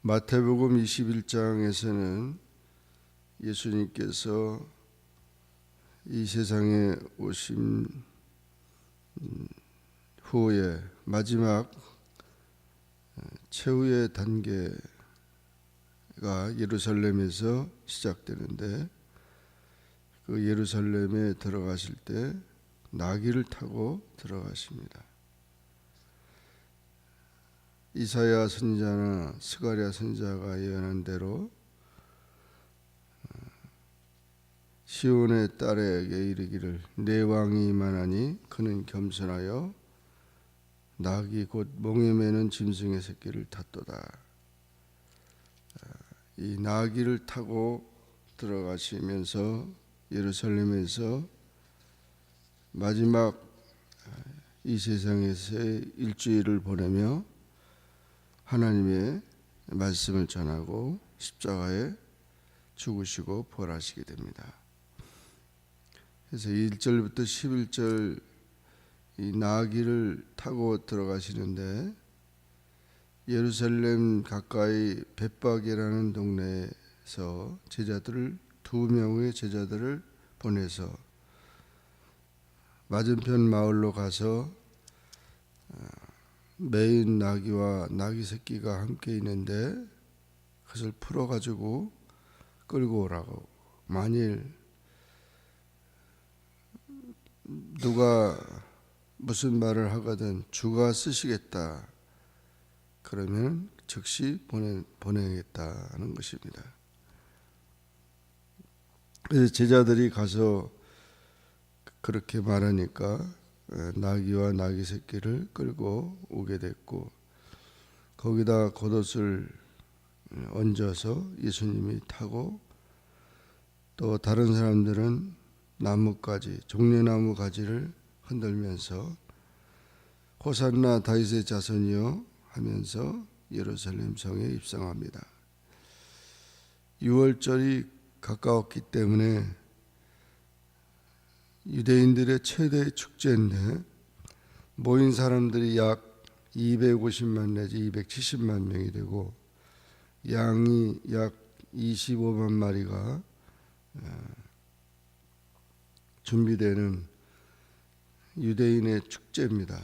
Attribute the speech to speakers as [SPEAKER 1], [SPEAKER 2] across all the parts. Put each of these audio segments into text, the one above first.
[SPEAKER 1] 마태복음 21장에서는 예수님께서 이 세상에 오신 후에 마지막 최후의 단계가 예루살렘에서 시작되는데, 그 예루살렘에 들어가실 때 나귀를 타고 들어가십니다. 이사야 선지자나 스가랴 선지자가 예언한 대로 시온의 딸에게 이르기를 내 왕이 임하나니 그는 겸손하여 나귀 곧 몽에 매는 짐승의 새끼를 탔도다. 이 나귀를 타고 들어가시면서 예루살렘에서 마지막 이 세상에서의 일주일을 보내며 하나님의 말씀을 전하고 십자가에 죽으시고 부활하시게 됩니다. 그래서 1절부터 11절 이 나귀를 타고 들어가시는데, 예루살렘 가까이 벳박이라는 동네에서 제자들을 2명의 제자들을 보내서 맞은편 마을로 가서 매인 나귀와 나귀 새끼가 함께 있는데 그것을 풀어가지고 끌고 오라고, 만일 누가 무슨 말을 하거든 주가 쓰시겠다 그러면 즉시 보내겠다는 것입니다. 그래서 제자들이 가서 그렇게 말하니까 나귀와 나귀 새끼를 끌고 오게 됐고, 거기다 겉옷을 얹어서 예수님이 타고, 또 다른 사람들은 나뭇가지, 종려나무 가지를 흔들면서 호산나 다윗의 자손이여 하면서 예루살렘 성에 입성합니다. 6월절이 가까웠기 때문에 유대인들의 최대 축제인데, 모인 사람들이 약 250만 내지 270만 명이 되고, 양이 약 25만 마리가 준비되는 유대인의 축제입니다.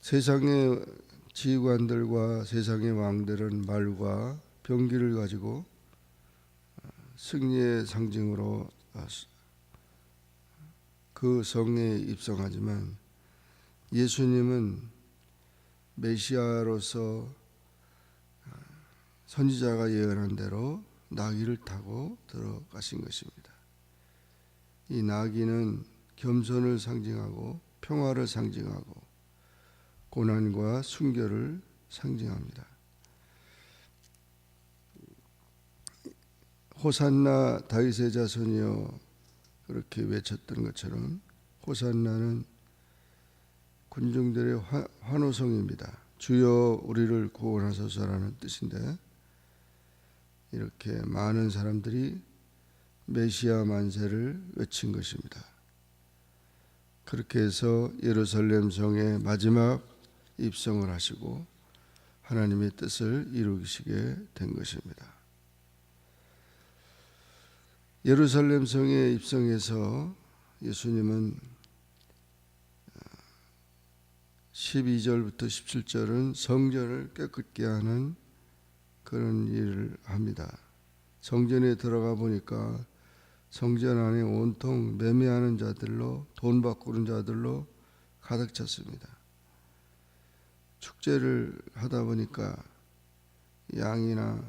[SPEAKER 1] 세상의 지휘관들과 세상의 왕들은 말과 병기를 가지고 승리의 상징으로 그 성에 입성하지만, 예수님은 메시아로서 선지자가 예언한 대로 나귀를 타고 들어가신 것입니다. 이 나귀는 겸손을 상징하고 평화를 상징하고 고난과 순결을 상징합니다. 호산나 다윗의 자손이여 그렇게 외쳤던 것처럼, 호산나는 군중들의 환호성입니다. 주여 우리를 구원하소서라는 뜻인데, 이렇게 많은 사람들이 메시아 만세를 외친 것입니다. 그렇게 해서 예루살렘 성에 마지막 입성을 하시고 하나님의 뜻을 이루시게 된 것입니다. 예루살렘 성에 입성해서 예수님은 12절부터 17절은 성전을 깨끗게 하는 그런 일을 합니다. 성전에 들어가 보니까 성전 안에 온통 매매하는 자들로, 돈 바꾸는 자들로 가득 찼습니다. 축제를 하다 보니까 양이나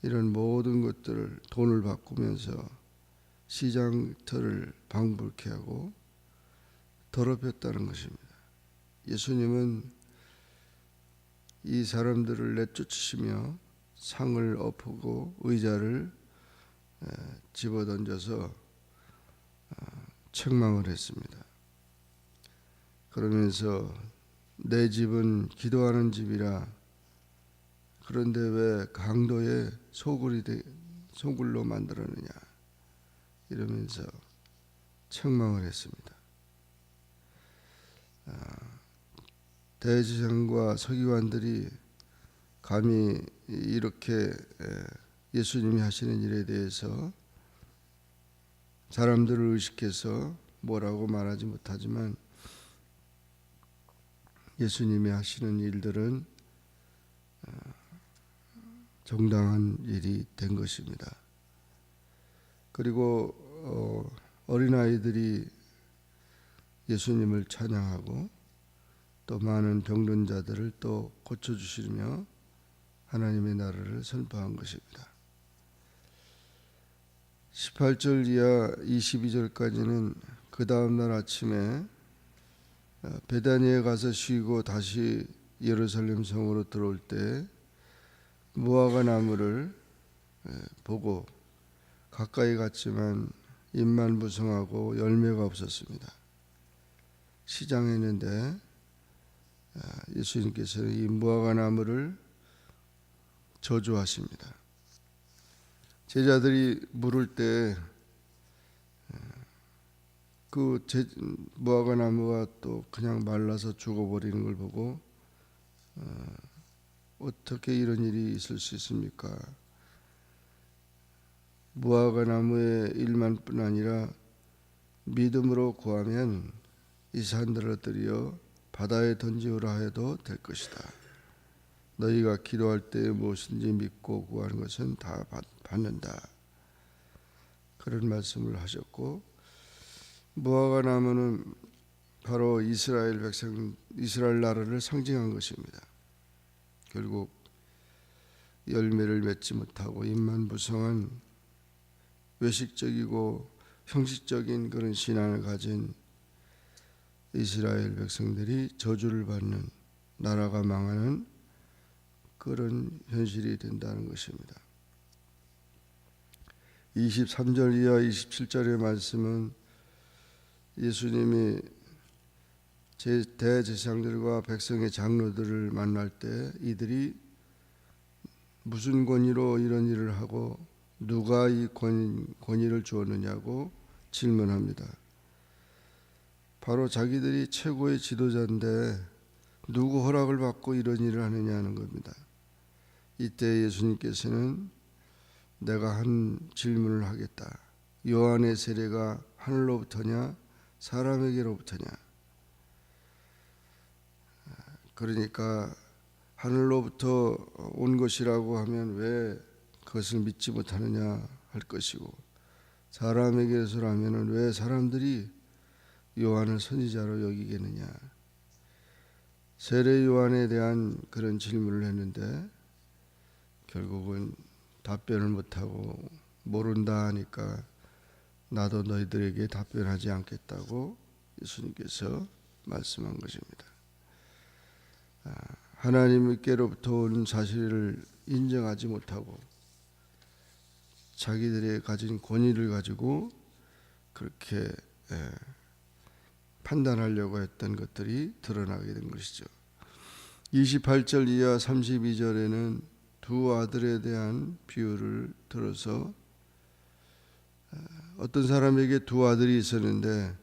[SPEAKER 1] 이런 모든 것들을 돈을 바꾸면서 시장터를 방불케 하고 더럽혔다는 것입니다. 예수님은 이 사람들을 내쫓으시며 상을 엎고 의자를 집어던져서 책망을 했습니다. 그러면서 내 집은 기도하는 집이라. 그런데 왜 강도의 소굴로 만들었느냐 이러면서 책망을 했습니다. 대제사장과 서기관들이 감히 이렇게 예수님이 하시는 일에 대해서 사람들을 의식해서 뭐라고 말하지 못하지만 예수님이 하시는 일들은 정당한 일이 된 것입니다. 그리고 어린아이들이 예수님을 찬양하고 또 많은 병든 자들을 또 고쳐주시며 하나님의 나라를 선포한 것입니다. 18절 이하 22절까지는 그 다음날 아침에 베다니에 가서 쉬고 다시 예루살렘 성으로 들어올 때 무화과 나무를 보고 가까이 갔지만 잎만 무성하고 열매가 없었습니다. 시장에 있는데 예수님께서는 이 무화과 나무를 저주하십니다. 제자들이 물을 때 그 무화과 나무가 또 그냥 말라서 죽어버리는 걸 보고 어떻게 이런 일이 있을 수 있습니까? 무화과 나무의 일만뿐 아니라 믿음으로 구하면 이 산들을 엎드려 바다에 던지우라 해도 될 것이다. 너희가 기도할 때 무엇인지 믿고 구하는 것은 다 받는다. 그런 말씀을 하셨고, 무화과 나무는 바로 이스라엘 나라를 상징한 것입니다. 결국 열매를 맺지 못하고 잎만 무성한 외식적이고 형식적인 그런 신앙을 가진 이스라엘 백성들이 저주를 받는, 나라가 망하는 그런 현실이 된다는 것입니다. 23절 이하 27절의 말씀은 예수님이 대제사장들과 백성의 장로들을 만날 때 이들이 무슨 권위로 이런 일을 하고 누가 이 권위를 주었느냐고 질문합니다. 바로 자기들이 최고의 지도자인데 누구 허락을 받고 이런 일을 하느냐는 겁니다. 이때 예수님께서는 내가 한 질문을 하겠다. 요한의 세례가 하늘로부터냐 사람에게로부터냐? 그러니까 하늘로부터 온 것이라고 하면 왜 그것을 믿지 못하느냐 할 것이고, 사람에게서라면 왜 사람들이 요한을 선지자로 여기겠느냐. 세례 요한에 대한 그런 질문을 했는데 결국은 답변을 못하고 모른다 하니까 나도 너희들에게 답변하지 않겠다고 예수님께서 말씀한 것입니다. 하나님께로부터 온 사실을 인정하지 못하고 자기들의 가진 권위를 가지고 그렇게 판단하려고 했던 것들이 드러나게 된 것이죠. 28절 이하 32절에는 두 아들에 대한 비유를 들어서 어떤 사람에게 두 아들이 있었는데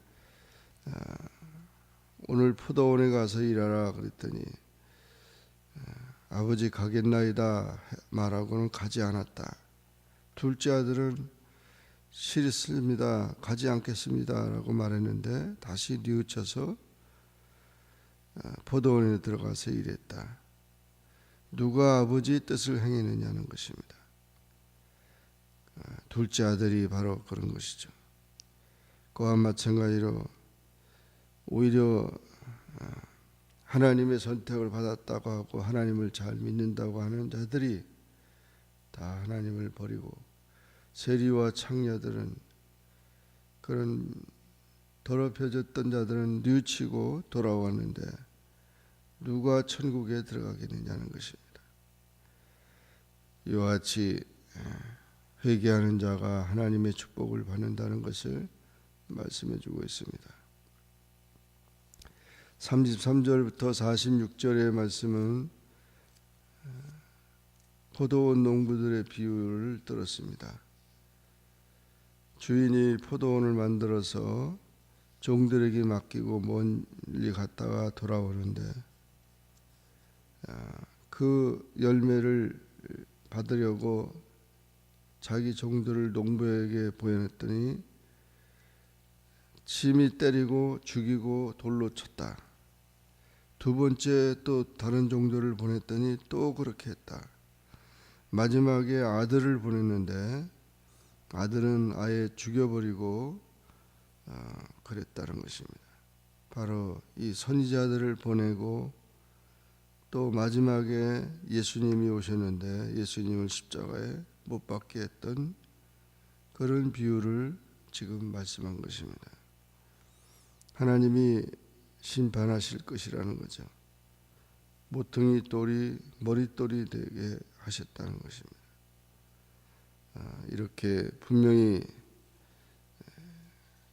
[SPEAKER 1] 오늘 포도원에 가서 일하라 그랬더니 아버지 가겠나이다 말하고는 가지 않았다. 둘째 아들은 싫습니다. 가지 않겠습니다 라고 말했는데 다시 뉘우쳐서 포도원에 들어가서 일했다. 누가 아버지의 뜻을 행했느냐는 것입니다. 둘째 아들이 바로 그런 것이죠. 그와 마찬가지로 오히려 하나님의 선택을 받았다고 하고 하나님을 잘 믿는다고 하는 자들이 다 하나님을 버리고, 세리와 창녀들은, 그런 더럽혀졌던 자들은 뉘우치고 돌아왔는데 누가 천국에 들어가겠느냐는 것입니다. 이와 같이 회개하는 자가 하나님의 축복을 받는다는 것을 말씀해 주고 있습니다. 33절부터 46절의 말씀은 포도원 농부들의 비유를 들었습니다. 주인이 포도원을 만들어서 종들에게 맡기고 멀리 갔다가 돌아오는데 그 열매를 받으려고 자기 종들을 농부에게 보내냈더니 침이 때리고 죽이고 돌로 쳤다. 두 번째 또 다른 종들을 보냈더니 또 그렇게 했다. 마지막에 아들을 보냈는데 아들은 아예 죽여버리고 그랬다는 것입니다. 바로 이 선지자들을 보내고 또 마지막에 예수님이 오셨는데 예수님을 십자가에 못 박게 했던 그런 비유를 지금 말씀한 것입니다. 하나님이 심판하실 것이라는 거죠. 모퉁이 돌이 머릿돌이 되게 하셨다는 것입니다. 이렇게 분명히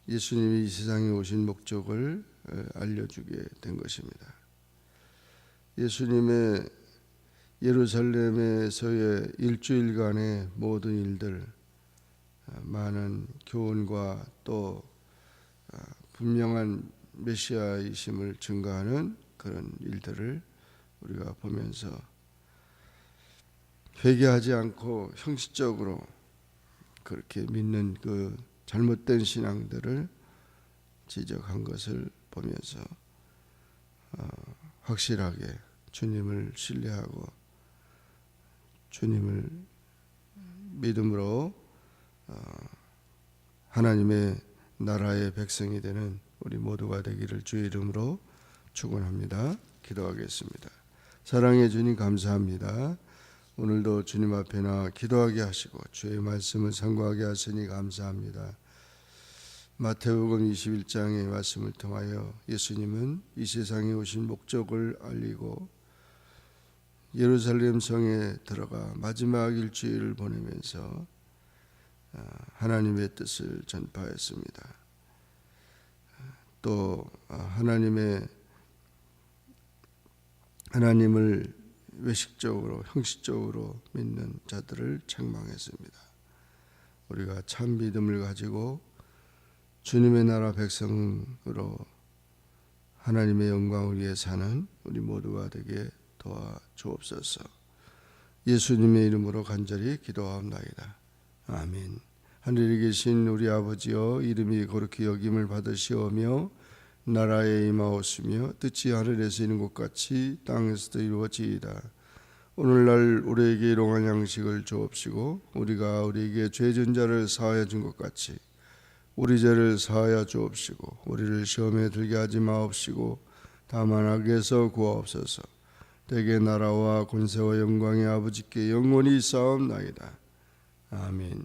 [SPEAKER 1] 예수님이 이 세상에 오신 목적을 알려주게 된 것입니다. 예수님의 예루살렘에서의 일주일간의 모든 일들, 많은 교훈과 또 분명한 메시아이심을 증거하는 그런 일들을 우리가 보면서 회개하지 않고 형식적으로 그렇게 믿는 그 잘못된 신앙들을 지적한 것을 보면서 확실하게 주님을 신뢰하고 주님을 믿음으로 하나님의 나라의 백성이 되는 우리 모두가 되기를 주의 이름으로 축원합니다. 기도하겠습니다. 사랑해 주님 감사합니다. 오늘도 주님 앞에 나 기도하게 하시고 주의 말씀을 상고하게 하시니 감사합니다. 마태복음 21장의 말씀을 통하여 예수님은 이 세상에 오신 목적을 알리고 예루살렘 성에 들어가 마지막 일주일을 보내면서 하나님의 뜻을 전파했습니다. 또 하나님을 외식적으로 형식적으로 믿는 자들을 책망했습니다. 우리가 참 믿음을 가지고 주님의 나라 백성으로 하나님의 영광을 위해 사는 우리 모두가 되게 도와주옵소서. 예수님의 이름으로 간절히 기도하옵나이다. 아멘. 하늘에 계신 우리 아버지여, 이름이 거룩히 여김을 받으시오며 나라에 임하옵시며 뜻이 하늘에서 이룬 것 같이 땅에서도 이루어지이다. 오늘날 우리에게 일용할 양식을 주옵시고 우리가 우리에게 죄진 자를 사하여 준 것 같이 우리 죄를 사하여 주옵시고 우리를 시험에 들게 하지 마옵시고 다만 악에서 구하옵소서. 대개 나라와 권세와 영광이 아버지께 영원히 있사옵나이다. 아멘.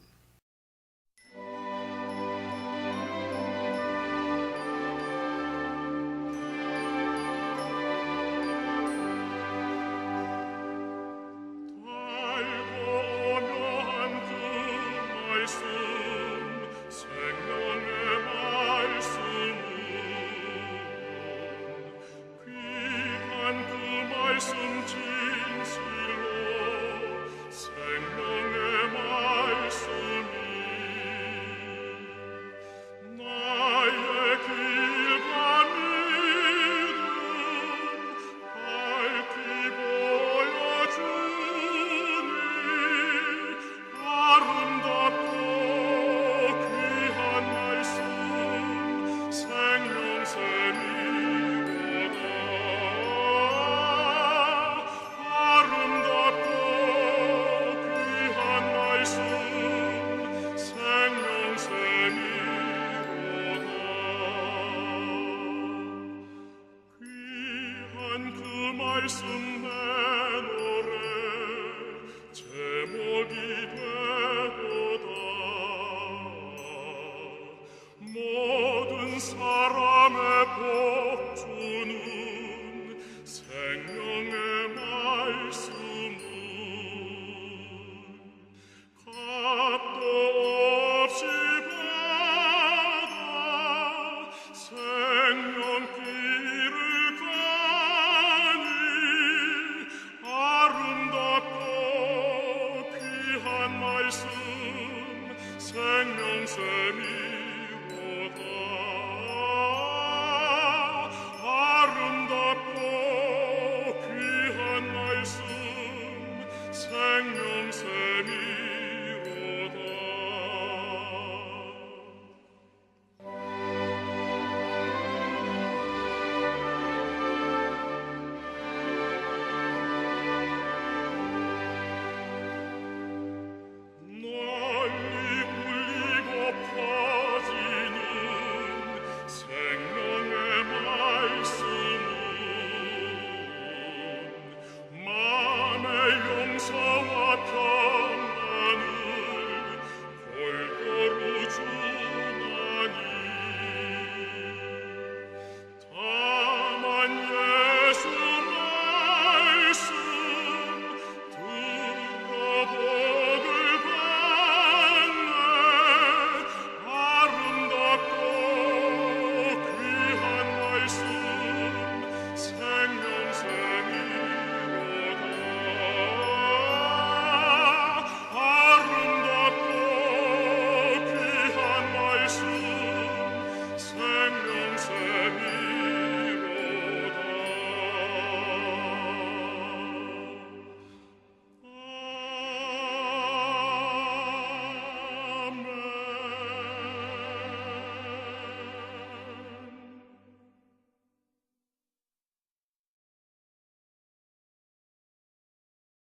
[SPEAKER 2] 말씀